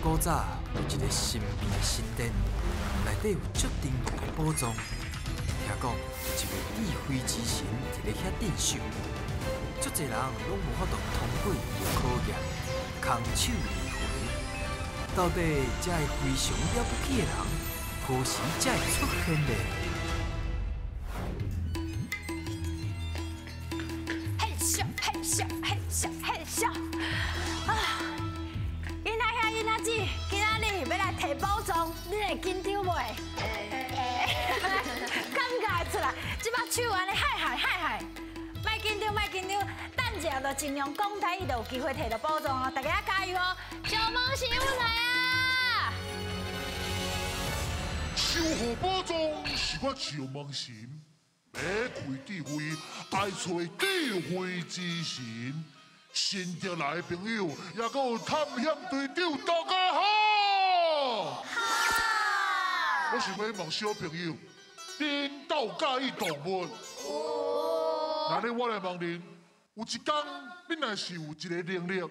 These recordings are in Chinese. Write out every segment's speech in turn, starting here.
古早有一个神秘的神殿，内底有足珍贵的宝藏。听讲有一个智慧之神伫咧遐镇守，足侪人拢无法度通过伊的考验，空手而回。到底这个非常了不起的人，何时才会出现呢？ 嘿咻！啊，囡仔兄、囡仔姊，今仔日要来摕宝藏，你会紧张袂？感觉出来，即摆手安尼嗨，莫紧张，等者就尽量讲台，伊就有机会摕到宝藏哦！大家加油哦！小萌媳妇来啊！守护宝藏是我小萌神，要开智慧，爱找智慧之神。 新进来的朋友，也搁有探险队长，大家好！我想要问小朋友，恁都介意动物？那呢，我来问恁，有一天恁若是有一个能力，会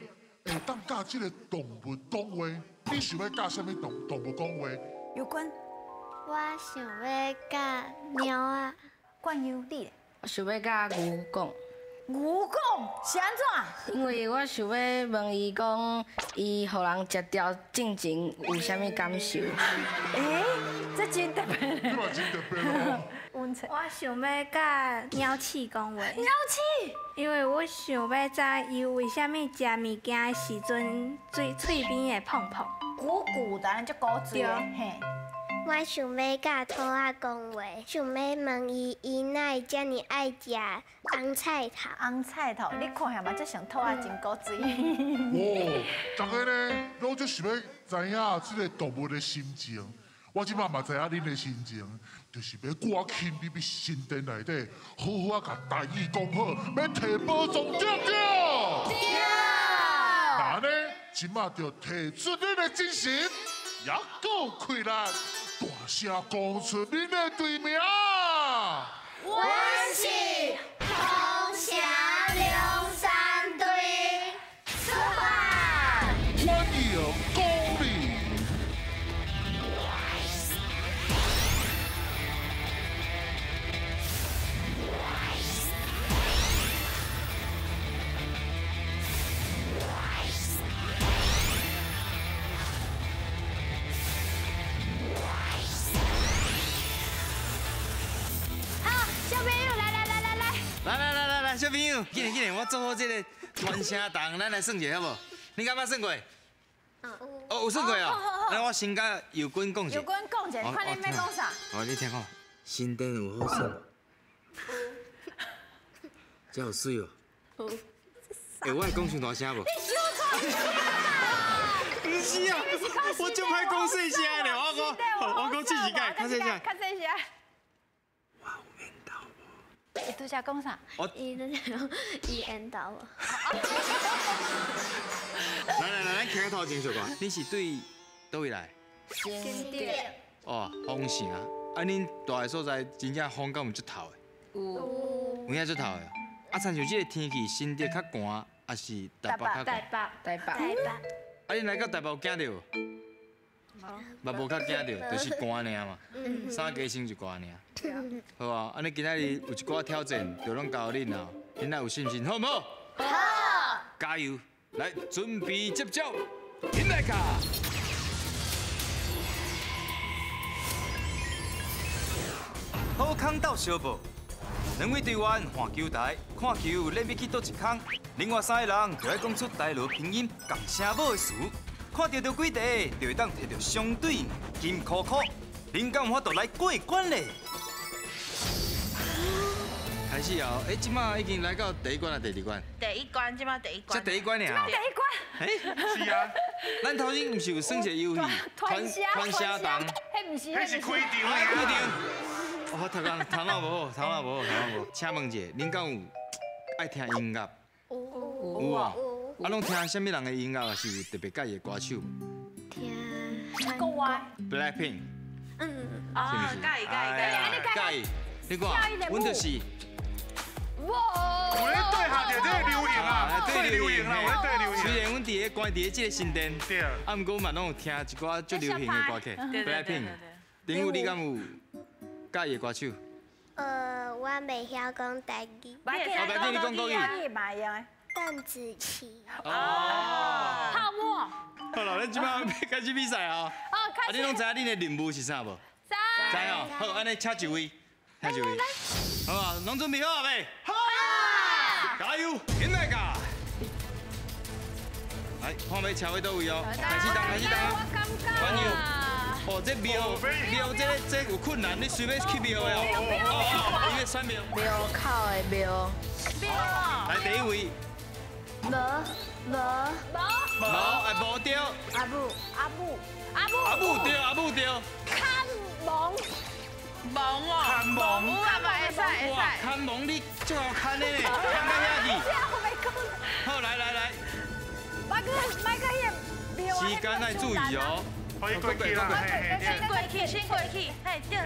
当教这个动物讲话，你想要教什么动物讲话？有关我想要教猫啊，关于你，我想要甲牛讲。 牛讲是安怎？因为我想要问伊讲，伊互人食掉进前有啥物感受？这真特别。你嘛真特别哦！温菜。我想要教鸟鼠讲话，鸟鼠。因为我想要知伊为虾米食物件的时阵，嘴边会碰碰。鼓鼓的，就鼓嘴的嘿。 我想要教兔仔讲话，想要问伊哪会遮尔爱食红菜头。红菜头，你看下嘛，这像兔仔真古嘴。哦，大家呢，拢就是要知影这个动物的心情。我即摆嘛知影恁的心情，就是要赶紧入去神殿内底，好好甲大意讲好，要摕宝藏对不对？对。那呢，即摆就提出恁的精神，也够开力。 大声讲出恁的队名！我是红霞龙山队，出发！欢迎光临。来，小朋友，紧点，我做好这个传声筒，咱来算一下好无？你敢捌算过？哦，有算过哦。那我先甲友军讲一下。友军讲一下，看你要讲啥？哦，你听看，新店有好耍无？这有水哦。哎，我会讲伤大声无？你小菜。不是啊，我就歹讲细声咧，我讲细一点，较细声。较细声。我有缘投无？你拄则讲啥？伊那种伊缘投无？来，咱徛个头前说看，你是对倒位来？新店。哦，风城。啊，恁住的所在真正风敢有足透的？有影足透的。啊，参像这个天气，新店较寒，还是台北较寒？台北。啊，恁来到台北有惊到无？嘛无较惊到，就是寒尔嘛。衫加身就寒尔。好啊，安尼今仔日有一寡挑战，就拢交恁啊。恁仔有信心，好唔好？好。加油！来，准备接招，进来卡！好康到小报，两位队员换球台，看球连要去倒一空，另外3个人就要讲出台罗拼音共声母的词，看到几题就会当摕到相对金箍箍，恁敢有法度来过关咧？开始哦，即马已经来到第一关啊，第二关？第一关，即马第一关。才第一关尔。第一关。是啊。咱头前毋是有算一个游戏，传声筒。迄毋是，迄是开场开场。我头脑无好，请问者，恁敢有爱听音乐？有啊。啊，拢听什么人的音乐，还是有特别介意的歌手？听国外。Blackpink。哦，介意。介意。你看，阮就是哇！有咧对下着这个流行啊，对流行啦，有咧对流行。虽然阮伫咧关伫咧这个新店，对。啊，毋过嘛拢有听一寡最流行的歌曲，BLACKPINK。林武，你敢有介意的歌手？我袂晓讲台语。后壁你讲国语。邓紫棋。哦。泡沫。好了，咱即摆要开始比赛啊！开始。你拢知影你的任务是啥无？知哦。好，安尼请一位，请一位。好啊，拢准备好未？好啊！加油，现在噶！来，看要车位倒位哦，开始动，开始动啊！关油。哦，这庙这有困难，你随便去庙的哦。伊个选庙。庙口的庙。来第一位。无，无对。阿母对，阿母对。看蒙哦，看蒙，会使。哇，看蒙你最好看的呢，看到遐去。好，来。麦克迄时间要注意哦。可以过去啦，先过去，嘿，对。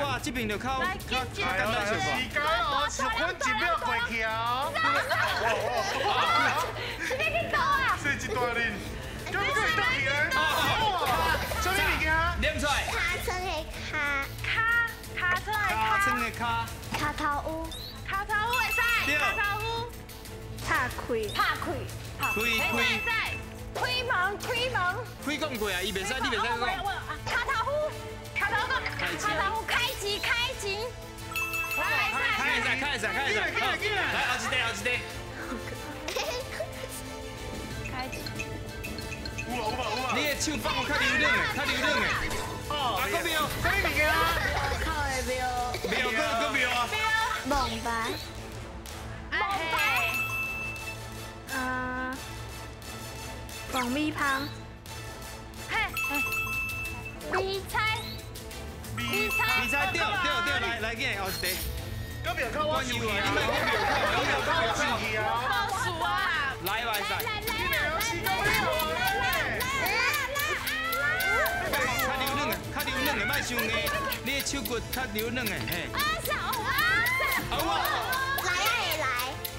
哇，这边就靠简单小吧。时间哦，10分1秒过去啊。你去倒啊？说一大人，叫你倒去咧。什么物件？念出来。卡车的卡的卡。卡头屋会使。对。卡头屋。拍开。开门。开讲过啊，伊袂使，你袂使讲。卡头屋开机。开始。来，后一题。开机。有啊。你的手放我较流冷的。哦，啊，个庙。什么物件？口的庙。个庙啊。蒙白。爆米香。米菜，对，来见后一题。个庙口我生气啊！你莫讲庙口，个庙口我生气啊！老鼠啊！来吧，赛。较流冷的，莫伤硬，你的手骨较流冷的，嘿。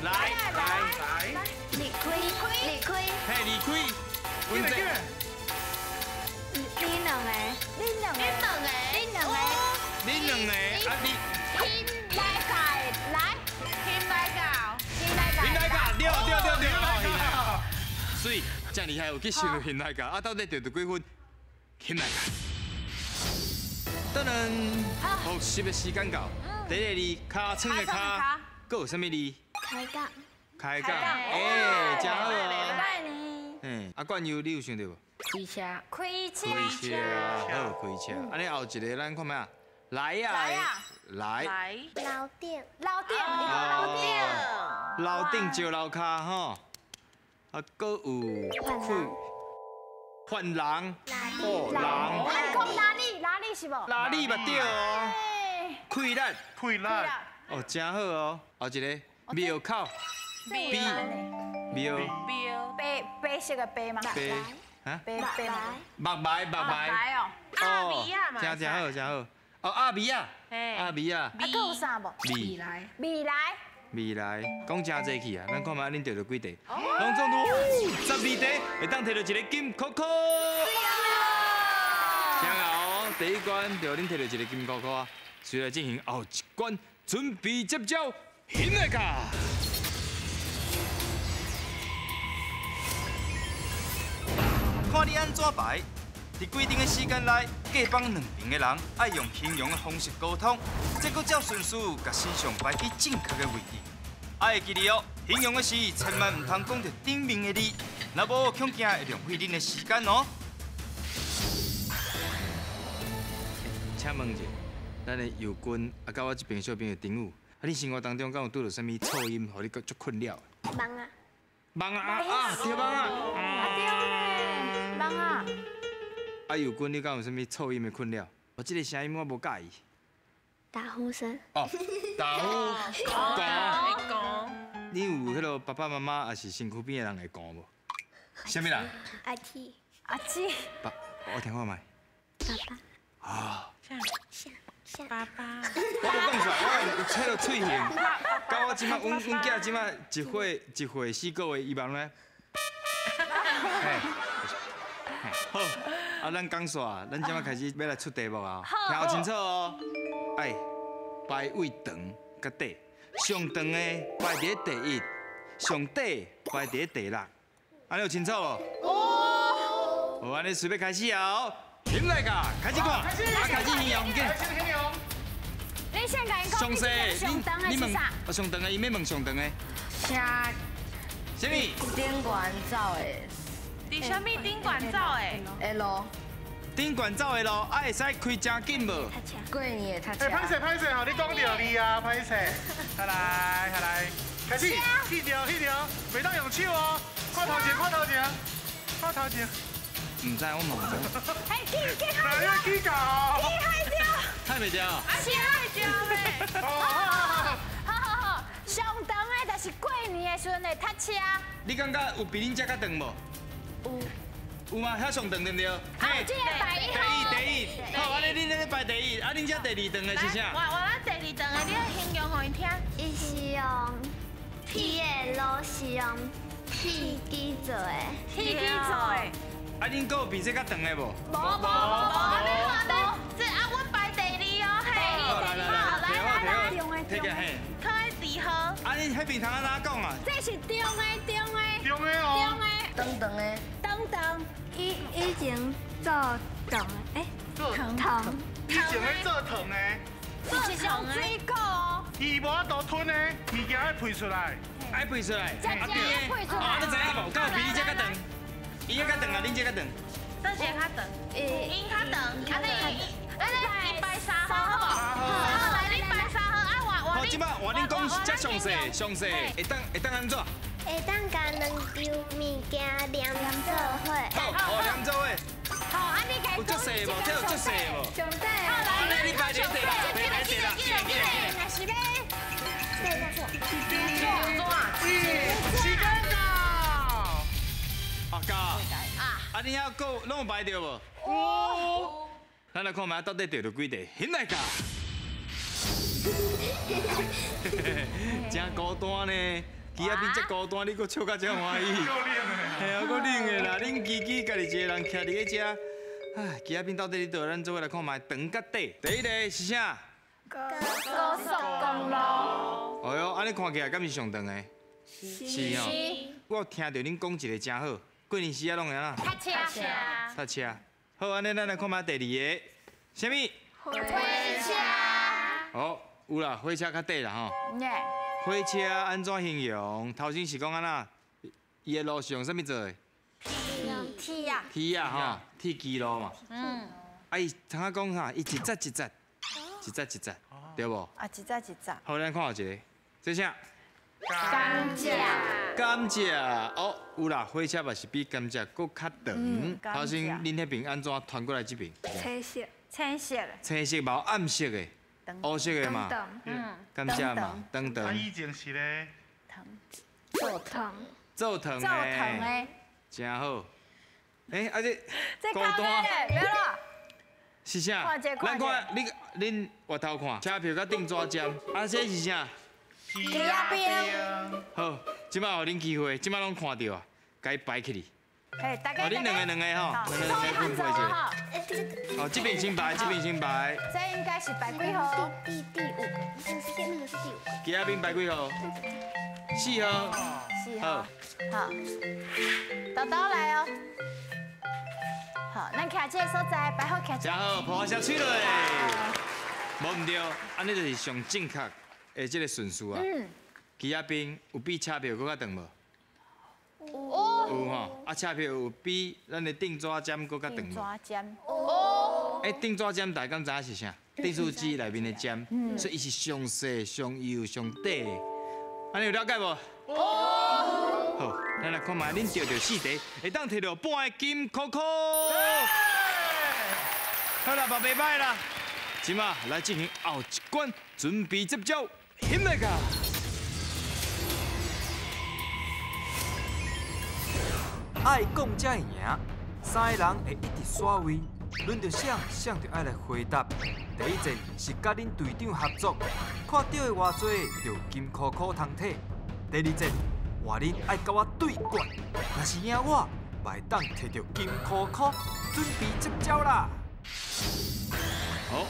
来，离开，嘿，离开，稳正。恁两个，恁两个，啊你。现代价，对，所以真厉害，有去想现代价，啊到底得几分？现代价。当然，复习的时间到。第一个字，尻川的尻，佮有啥物字？开讲，哎，真好哦。嗯，啊冠佑，你有想到无？开车。好，开车。安尼后一个，咱看卖来呀，来。老店，楼顶石楼骹吼，啊，佮有犯人，人。讲哪里是无？哪里捌对哦？溃烂，哦，真好哦。后一个庙口，庙，白色的白吗？啊？白目白哦。哦，真好。哦，阿米啊，还有啥无？未来，讲真济去啊！咱看卖恁得到几题？拢总多12题，会当摕到一个金箍箍。听好，第一关就恁摕到一个金箍箍啊！随来进行后一关，准备接招，现在卡！看你安怎排。在规定的时间内，各帮两边的人爱用形容的方式沟通，再搁照顺序把身上摆去正确的位置。爱记住哦，形容的时千万唔通讲到顶面的字，若无恐惊会浪费恁的时间哦。请问者，咱的友军啊，甲我这边小朋友丁武，啊，你生活当中敢有拄到啥物噪音，互你足困扰？忙啊！对忙啊！忙啊！啊，友军，你敢有啥物噪音的困扰？我这个声音我无介意。打呼声。哦，打呼。讲。你有迄落爸爸妈妈还是身躯边的人会讲无？什么人？阿七。阿七。我听看卖。爸爸。啊。爸爸，我无讲出来，我有切到喙形。到我即马，阮囝即马一岁4个月，伊嘛咧。好，啊，咱讲煞，咱即马开始要来出题目啊，听好清楚哦。哎，排位长甲短，上长的排伫第1，上短排伫第6，安尼有清楚无？哦。好，安尼随便开始啊！林来噶，开始看，开始形容紧。你先甲因讲，上细，上长的是啥？上长的，伊要问上长的。啥？什么？顶管走的。伫什么顶管走的？路。顶管走的路，啊会使开真紧无？过年的读册。歹势，吼，你讲到你啊，歹势。下来，开始，去掉，袂当用手哦，看头前。唔知，我问者。哎，记哪里去搞？太袂掉。是爱掉咩？好，上长的就是过年的时阵会读册。你感觉有比恁遮较长无？有吗？遐上长对不对？嘿，这个排1号。第1。好，安尼恁咧排第1，啊恁遮第2长的是啥？我第2长的，你来形容互因听。伊是用铁的路是用铁机做的。铁机做的。啊恁个有比这较长的无？无，安尼好，这啊，阮排第2哦，嘿。来，摕起嘿。开2号。啊恁迄边通安怎讲啊？这是中的哦。长，以前做糖糖，以前咧做糖的，是一种水果哦。伊无法度吞的物件要配出来。爱配出来。啊对配出来。啊，你知影无？敢有比你遮较长？伊遮较长啊，恁遮较长。这个较长，因较长，安尼你排3号好不？好，来你排3号，啊我。好，即摆换恁讲遮详细，会当安怎？会当甲2张物件连做伙。好，连做伙。好，啊你家有足细无？这有足细无？上底。好，你排第1啦，排第1啦，那是咧。时间到。啊教。啊你遐个拢有排着无？有。咱来看卖到底着着几题，现来教。真孤单呢。鸡仔边遮孤单，你搁笑甲遮欢喜。系啊，搁冷的啦，恁叽叽家己一个人徛伫咧遮。唉，鸡仔边到底你倒咱做伙来看卖长甲短。第1个是啥？高速公路。哎呦，安尼看起来敢是上长的？是吼。我听到恁讲一个真好，过年时啊拢会安怎？踏车。好，安尼咱来看卖第2个，什么？火车。好，有啦，火车较短啦吼。火车安怎形容？头先是讲安怎？伊的路是用啥物做的？铁啊。铁啊吼，铁机路嘛。啊，伊通啊讲哈，伊一节，对无？啊，一节。好，咱看后一个，这啥？甘蔗。甘蔗哦，有啦，火车嘛是比甘蔗搁较长。头先恁迄边安怎传过来这边？青色的。青色嘛，暗色的。黑色的嘛，甘蔗嘛，长。啊，以前是咧做糖的，真好。哎，啊这孤单是啥？咱看恁回头看，车票甲订纸针，啊这是啥？鸡仔冰。好，即摆互恁机会，即摆拢看到啊，该摆起哩。嘿，大家。两个吼，两个分配者。哦，这边先排，这应该是排几号？第5个，那个是第5个。鸡仔冰排几号？4号。好。豆来哦。好，咱徛这个所在，摆好徛。真好，破下吹落。无唔对，安尼就是上正确的这个顺序啊。鸡仔冰有比车票搁较长无？有吼，啊车票有比咱的订纸针搁较长无？订纸针大家敢知影是啥？订书机内面的针，所以伊是上细、上幼、上短的。安尼有了解无？好，咱来看卖恁钓到4题，会当摕到半个金箍箍。好啦，袂歹啦，即马来进行后一关，准备接招，现来个。爱讲才会赢，3个人会一直刷位，轮到想就爱来回答。第一阵是甲恁队长合作，看到的偌济就金箍箍通体。第二阵话恁爱甲我对决，若是赢我，会当摕到金箍箍，准备接招啦。好，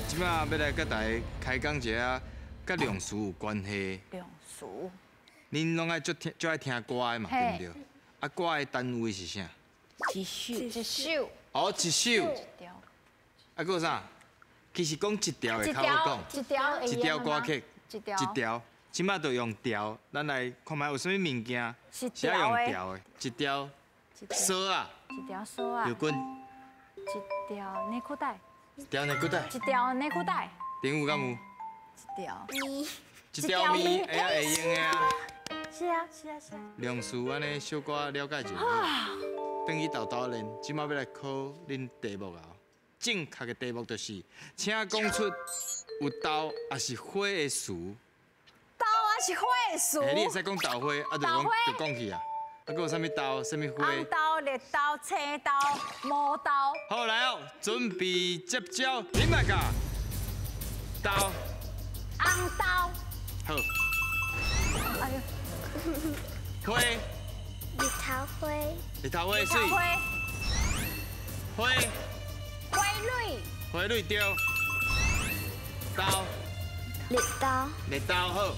即摆要来甲大家开讲一下，甲量词有关系。量词。恁拢爱足爱听歌的嘛，对不对？啊，歌的单位是啥？一首。哦，一首。啊，还有啥？其实讲一条会较好讲。一条歌曲。一条。即摆就用调，咱来看卖有啥物物件是爱用调的。一条锁啊。一条锁啊。有棍。一条内裤带。一条内裤带。一条内裤带。顶有敢有？一条。一条咪，会啊会用的啊。是啊。量词安尼小可了解就好。等去豆豆练，即摆要来考恁题目啊。正确的题目就是，请讲出有豆还是花的词。豆还是花的词？你会使讲豆花，啊，就讲去啊。啊，还有啥物豆，啥物花？红豆、绿豆、青豆、毛豆。好来哦，准备接招，恁来甲。豆。红豆。好。哎呦。花。日头花。日头花水。花。花蕊。花蕊对。豆。绿豆。绿豆好。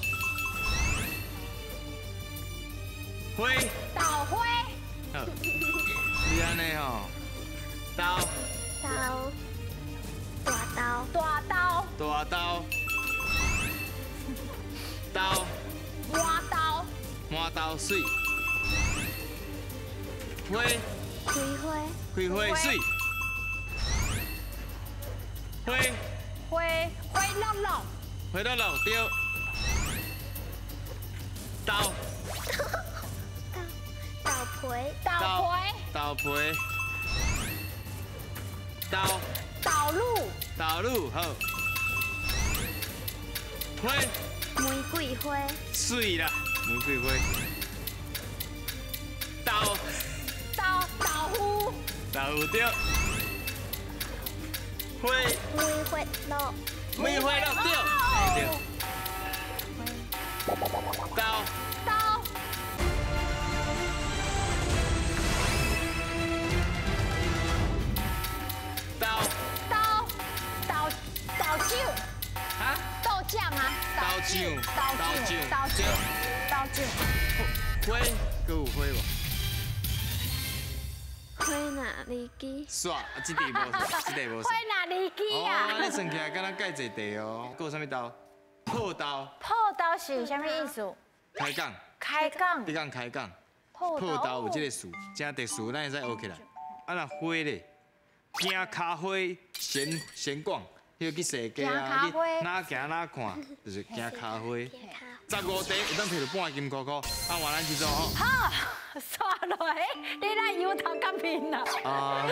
花。豆花。好。你安尼吼。豆。豆。大豆。大豆。大豆。豆。麻豆。麻豆水。花。开花。开花水。花。花落落。花落落对。豆。豆皮。豆皮。豆露。豆露好。花。玫瑰花。水啦，玫瑰花。豆腐。豆腐对。花。梅花鹿。梅花鹿对。对。豆。豆酒。啊？豆酱啊。豆酱。花，搁有花无？花哪里机？煞，这题无。花哪里机啊？哦，你算起来敢若介济题哦。搁有啥物豆？破豆。破豆是啥物意思？开讲。你讲开讲。破豆有这个词，正特殊，咱会使学起来。啊，若花咧，行脚花闲逛，迄个去踅街啊，你哪行哪看，就是行脚花。15题会当摕到半金箍箍，按话咱去做吼。好，刷落去，你来摇头甲面啦。好。题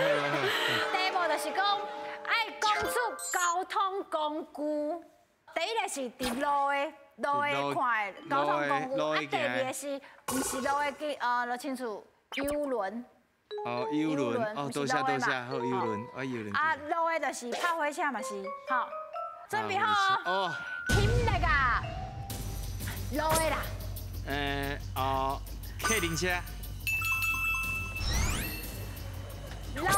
目就是讲，爱讲出交通工具。第一个是伫路的看的交通工具，第二个是唔是路的就亲像游轮。哦，游轮，哦，多谢，好游轮，游轮。啊，路的就是拍火车嘛是，好，准备好哦。听那个路的啦。客灵车。路的。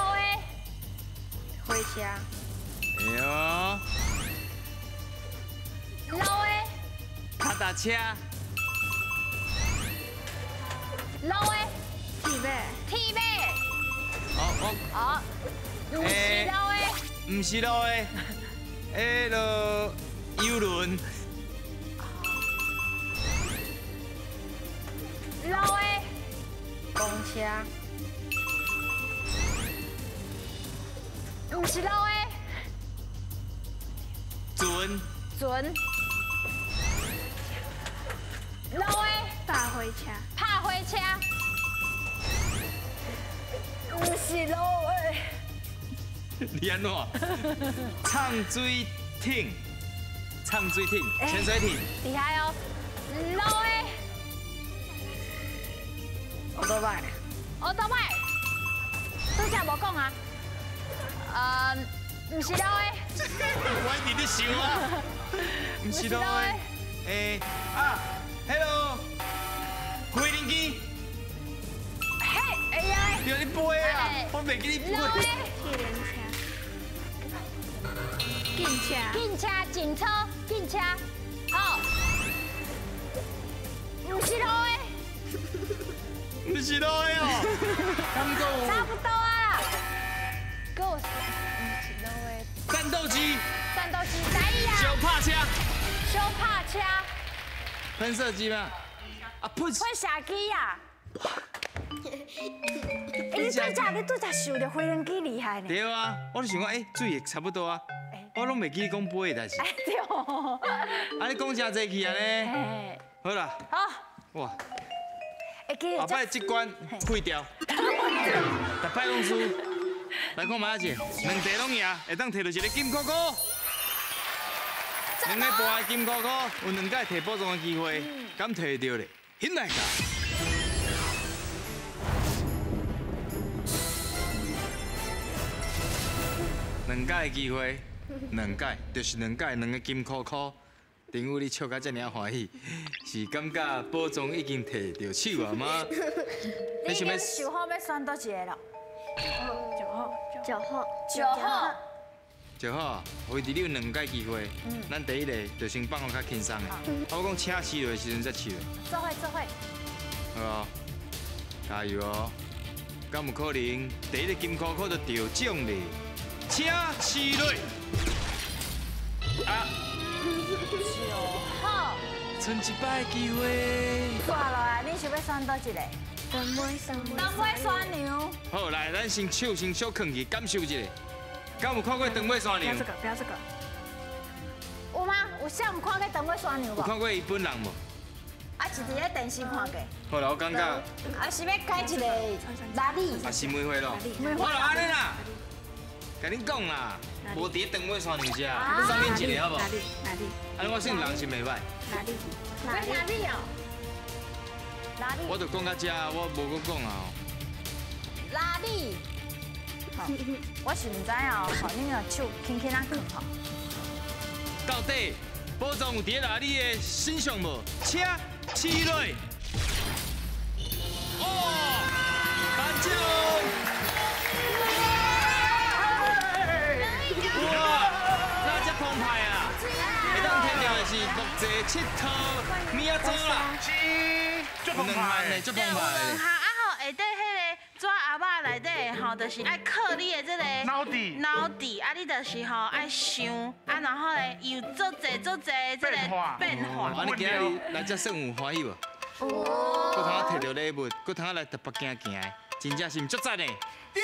火车。哎呦。路的。脚踏车。路的。铁马。好，唔是路的。唔是路的。游轮。路的。公车。唔是路的。船。路的。拍火车。唔是路的。你安怎？唱水艇，潜水艇。厉害哦！路的。奥多麦。都只无讲啊。唔是路的。我一直咧想啊，唔是路的。Hello， 飞轮机。嘿，哎呀！叫你飞啊，我袂记你飞。警车，警车，警车，好。唔是路的。唔是路的哦，感觉差不多啊。给我说，唔是路的。战斗机，来呀！小帕车，车，喷射机吗？啊，喷射机呀！你对只想着飞轮机厉害呢？对啊，我就想讲，水也差不多啊。我拢袂记你讲飞的代志。对哦。啊，你讲真济去啊呢？好啦。好。哇！后摆这关废掉，逐摆拢输。来看马姐，两题拢赢，会当摕到一个金箍箍。两个博的金箍箍，有两届摕保中的机会，敢摕得到咧？现在个。两届的机会，两届就是两届两个金箍箍。丁武，你笑甲遮尔欢喜，是感觉保中已经摕到手啊吗？你想要想好要选倒一个咯？9号。就好，为伫你有两届机会，咱第一个就先放我较轻松的。我讲请试落的时阵再试落。做伙。好哦，加油哦！敢有可能第一个金箍箍就得奖咧？请试落。啊！9号，剩一摆机会。挂落来，你想要选倒一个？长尾山牛。好，来，咱先手先小放去，感受一下。敢有看过长尾山牛？不要这个。有吗？有啥有看过长尾山牛无？有看过伊本人无？啊，是伫咧电视看过。好啦，我感觉。啊，是要开一个哪里？啊，是梅花咯。好啦，安尼啦。甲恁讲啦，无伫咧长尾山牛遮，送恁一个好无？哪里？安尼我算人是袂歹。哪里哦？哪里？我就讲到遮，我无搁讲啊。哪里？我是唔知哦，吼，你个手轻轻啊放吼。到底保障有伫咧哪里的身上无？请试落。哦，颁奖！哇，那遮澎湃啊！会当摕到的是木质七套米仔组啦，足澎湃，足澎湃。下底迄个纸盒仔内底吼，就是爱刻你的这个脑底，啊，你就是吼爱想，啊，然后咧有足侪这个变化。啊，你今日来这算有欢喜无？哦。搁通啊摕到礼物，搁通啊来台北行行的，真正是唔足赞的。对。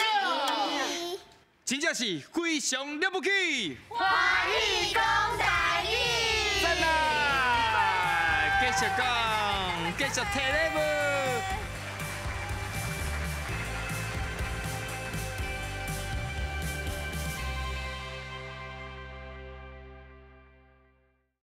真正是非常了不起。欢喜讲大义。赞啦！继续讲，继续摕礼物。